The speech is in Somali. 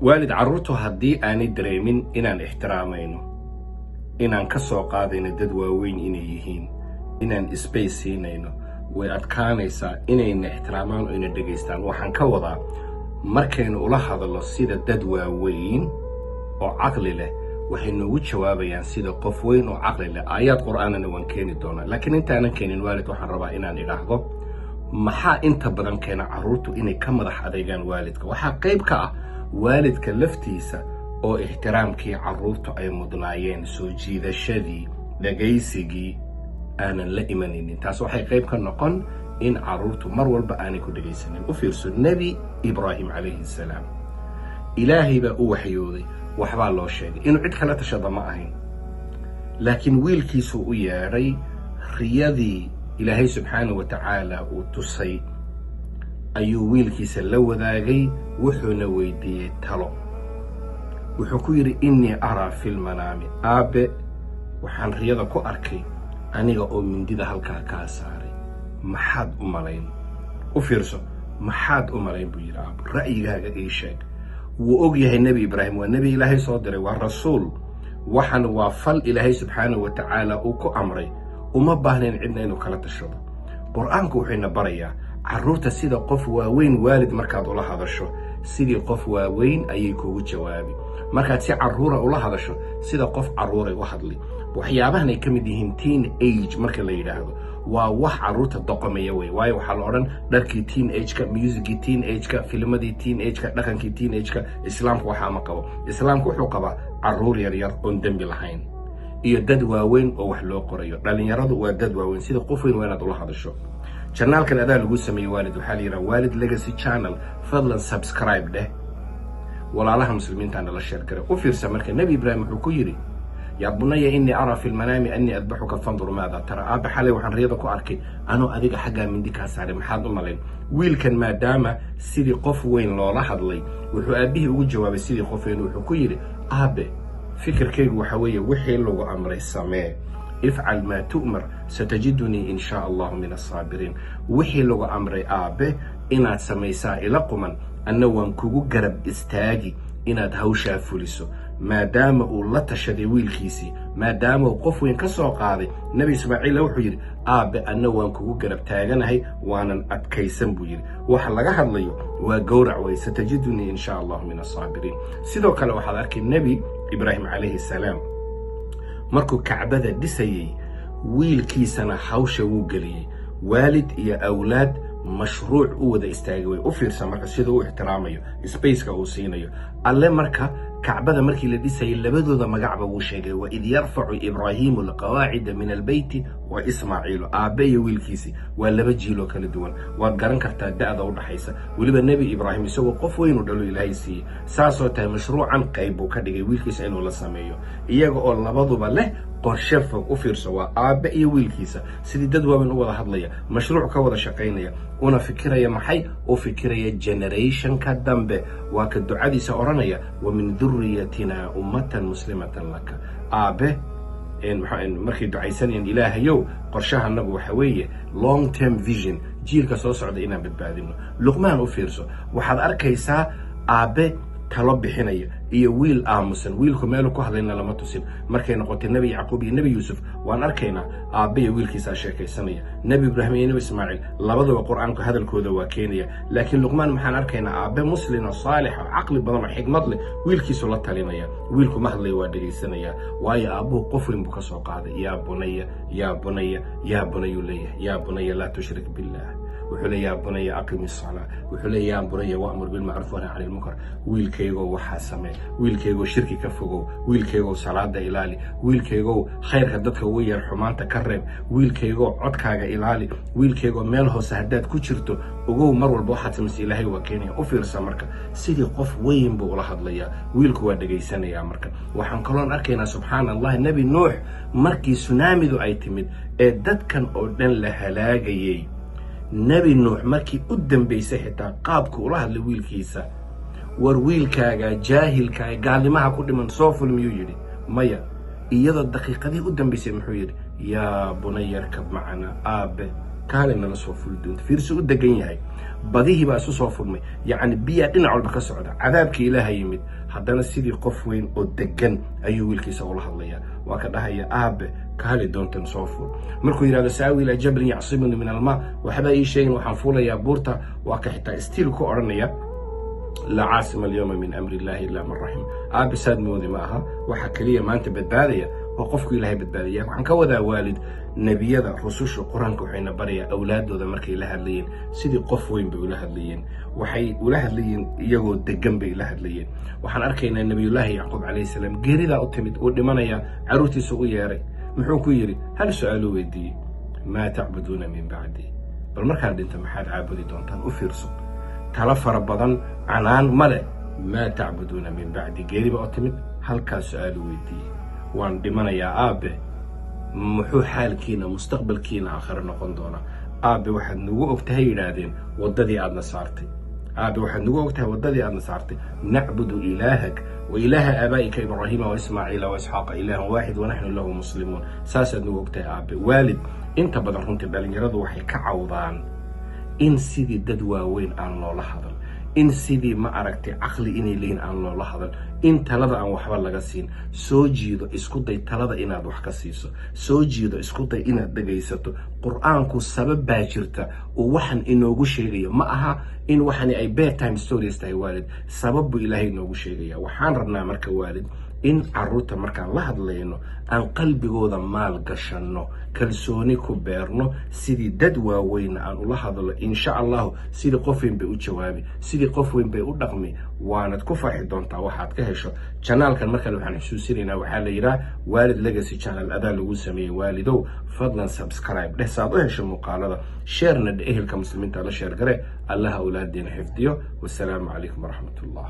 waalid carruurtu haddii aanay dareemin inaan ixtiraamayno, inaan ka soo qaadayno dad waaweyn inay yihiin, inaan space siinayno, way adkaanaysaa inayna ixtiraamaan oo ina dhegaystaan. waxaan ka wadaa markaynu ula hadallo sida dad waaweyn oo caqli leh, waxay noogu jawaabayaan sida qof weyn oo caqli leh. aayaad qur'aanana waan keeni doonaa, laakiin intaanan keenin waalid waxaan rabaa inaan idhaahdo maxaa inta badan keena carruurtu inay ka madax adeegaan waalidka. waxaa qayb ka ah waalidka laftiisa oo ixtiraamkii carruurtu ay mudnaayeen, soo jiidashadii, dhegaysigii aanan la imanaynin. taas waxay qayb ka noqon in carruurtu mar walba aanay ku dhegaysanin. u fiirso nebi ibraahim calayhi salaam, ilaahay baa u waxyooday, waxbaa loo sheegay inuu cid kala tashada ma ahayn, laakiin wiilkiisuu u yeedhay. riyadii ilaahay subxaanahu wa tacaala uu tusay ayuu wiilkiisa la wadaagay, wuxuuna weydiiyey talo. wuxuu ku yidhi innii araa fi lmanaami, aabe waxaan riyada ku arkay aniga oo mindida halkaa kaa saaray, maxaad u malayn? u fiirso, maxaad u malayn buu yidhi aabo, ra'yigaaga ii sheeg. wuu og yahay nebi ibraahim waa nebi ilaahay soo diray, waa rasuul, waxan waa fal ilaahay subxaanahu wa tacaala uu ku amray, uma baahnayn cidna inuu kala tashado. qur'aanku wuxuuna barayaa carruurta sida qof waaweyn waalid markaad ula hadasho, sidii qof waaweyn ayay kuugu jawaabi. markaad si carruura ula hadasho, sida qof carruuray u hadli. waxyaabahan ay ka mid yihiin teen age marka la yidhaahdo, waa wax carruurta doqomaya wey. waayo waxaa la odhan dharkii teen ageka, musigii teen ageka, filmadii teen ageka, dhaqankii teen ageka. islaamku waxaa ma qabo. islaamku wuxuu qabaa carruur yaryar oon dembi lahayn iyo dad waaweyn oo wax loo qorayo. dhalinyaradu waa dad waaweyn, sida qof weyn waa inaad ula hadasho. janaalkan adaa lagu sameeyey waalid, waxaa la yidhaha waalid legacy channel. fadlan subscribe dheh, walaalaha muslimiinta nala sheer gare. u fiirsa marka nebi ibraahim wuxuu ku yidhi yaa bunaya innii araa fi lmanaami annii adbaxuka fandur maada tara. aabbe xalay waxaan riyada ku arkay anoo adiga xaggaa mindi kaa saaray, maxaad u malayn? wiilkan maadaama sidii qof weyn loola hadlay, wuxuu aabbihii ugu jawaabay sidii qof weyn. wuxuu ku yidhi aabe fikirkaygu waxa weeye wixii lagu amray samee, ifcal maa tu'mar satajidunii in shaa allahu min asaabiriin. wixii lagu amray aabe inaad samaysaa ila quman, anna waan kugu garab istaagi inaad hawshaa fuliso. maadaama uu la tashaday wiilkiisii, maadaama uu qof weyn ka soo qaaday, nebi ismaaciilla wuxuu yidhi aabe anna waan kugu garab taaganahay, waanan adkaysan buu yidhi. waxa laga hadlayo waa gowrac wey, satajidunii in shaa allahu min asaabiriin. sidoo kale waxaad arkay nebi ibraahim calayhi salaam markuu kacbada dhisayey, wiilkiisana hawsha wuu geliyey. waalid iyo awlaad mashruuc u wada istaagay way. u fiirsa marka sida uu ixtiraamayo, spaceka uu siinayo. alle marka kacbada markii la dhisayay labadooda magacba wuu sheegay, waid yarfacu ibraahiimu alqawaacida min albeyti wa ismaaciilu. aabe iyo wiilkiisi waa laba jiiloo kala duwan, waad garan kartaa da'da u dhaxaysa. weliba nebi ibraahim isagoo qof weyn u dhalo ilaahay siiyey, saasoo tahay mashruucan qayb buu ka dhigay wiilkiisa inuu la sameeyo, iyaga oo labaduba leh qorshe fog. u fiirso, waa aabe iyo wiilkiisa sidii dad waaweyn u wada hadlaya, mashruuc ka wada shaqaynaya, una fikiraya maxay? u fikiraya generationka dambe. waa ka ducadiisa odhanaya wa min duriyatina ummatan muslimatan laka. aabe markay ducaysanayaan, ilaahayow qorshaha annagu waxa weeye long term vision, jiilka soo socda inaan badbaadino. luqmaan u fiirso, waxaad arkaysaa aabe talo bixinaya iyo wiil aamusan. wiilku meelu ku hadlayna lama tusin. markay noqotay nebi yacquub iyo nebi yuusuf, waan arkaynaa aabe iyo wiilkiisaa sheekaysanaya. nebi ibraahim iyo nebi ismaaciil labaduba qur'aanku hadalkooda waa keenaya. laakiin luqmaan maxaan arkaynaa aabe muslin oo saalix oo caqli badan oo xigmad leh, wiilkiisu la talinaya. wiilku ma hadlaya, waa dhegaysanaya. waayo aabbuhu qof weyn buu ka soo qaaday. yaa bunaya yaa bunaya yaa bunayuu leeyahay. yaa bunaya laa tushrik billah. wuxuu leeya yaa bunaya aqimi salaa. wuxuu leeya yaa bunaya wa'mur bilmacruuf wanha cani lmunkar. wiilkaygoo waxaa samee, wiilkaygoo shirki ka fogow, wiilkaygoo salaada ilaali, wiilkaygoo khayrka dadka ugu yeer, xumaanta ka reeb, wiilkaygoo codkaaga ilaali, wiilkaygoo meel hoose haddaad ku jirto ogow mar walba waxaad samaysa ilaahay waa keenaya. u fiirsa marka sidii qof weyn buu ula hadlayaa, wiilku waa dhegaysanayaa. marka waxaan kaloon arkaynaa subxaana allah, nebi nuux markii sunaamidu ay timid ee dadkan oo dhan la halaagayey, nebi nuux markii u dambaysay xitaa qaabku ula hadlay wiilkiisa, war wiilkaaga jaahilkaa gaalnimaha ku dhiman soo ful miyuu yidhi? maya. iyadoo daqiiqadii u dambaysay muxuu yidhi? yaa bunaya arkab macana, aabe kaale nala soo fuli doonta. fiirsi u degan yahay. badihii baa isu soo furmay yacni biyaa dhinac walba ka socda cadaabkii ilaaha yimid haddana sidii qof weyn oo degan ayuu wiilkiisa ula hadlayaa waa ka dhahaya aabe kaali doontan soo fur markuu yidhahdo saawi ilaa jablin yacsimuni min almaa waxbaa ii sheegin waxaan fuulayaa buurta waa ka xitaa stiil ku odhanaya لا عاصم اليوم من أمر الله إلا من رحم أبي ساد مودي معها وحكلية ما أنت بدبادية وقفك إلهي بدبادية وعن كوذا والد نبي ذا رسوش القرآن كوحين بريا أولاد ذا مركي إله اللين سيدي قفوين بإله اللين وحي إله اللين يجود دجنب إله اللين وحن أركينا النبي الله يعقوب عليه السلام جري ذا أتمد ودمنا يا عروتي سوياري محوكو يري هل سؤالوا ودي ما تعبدون من بعدي بالمركز أنت محاد عابدي دونتان أفرسوا tala fara badan canaan male maa tacbuduuna min bacdi geeriba oo timid halkaa su-aal weydiiyey waan dhimanayaa aabe muxuu xaalkiina mustaqbalkiina aakhire noqon doonaa aabe waxaad nagu ogtahay yidhaahdeen waddadii aadna saartay aabe waxaad nagu ogtahay waddadii aadna saartay nacbudu ilaahak wa ilaaha aabaa'ika ibraahiima wa ismaaciila wa isxaaqa ilaahan waaxid wanaxnu lahu muslimuun saasaad nagu ogtahay aabe waalid inta badan runtii dhalinyaradu waxay ka cawdaan in sidii dad waaweyn aan loola hadal in sidii ma aragtay caqli inay leeyihin aan loola hadal in talada aan waxba laga siin soo jiido isku day talada inaad wax ka siiso soo jiido isku day inaad dhagaysato qur-aanku sabab baa jirta oo waxan inoogu sheegayo ma aha in waxani ay bedtime stories tahay waalid sabab buu ilaahay inoogu sheegaya waxaan rabnaa marka waalid in carruurta markaan la hadlayno aan qalbigooda maal gashanno kalsooni ku beerno sidii dad waaweyn aan ula hadlo insha allahu sidii qof weyn bay u jawaabi sidii qof weyn bay u dhaqmi waanad ku farxi doontaa waxaad ka hesho janaalkan markale waxaan xusuusinaynaa waxaa la yidhaha waalid legacy channel adaa lagu sameeyey waalidow fadlan subscribe dheh saad u hesho muuqaalada sheerna dhe ehelka muslimiinta la sheer gare allaha awlaaddeena xifdiyo wasalaamu calaykum waraxmatullah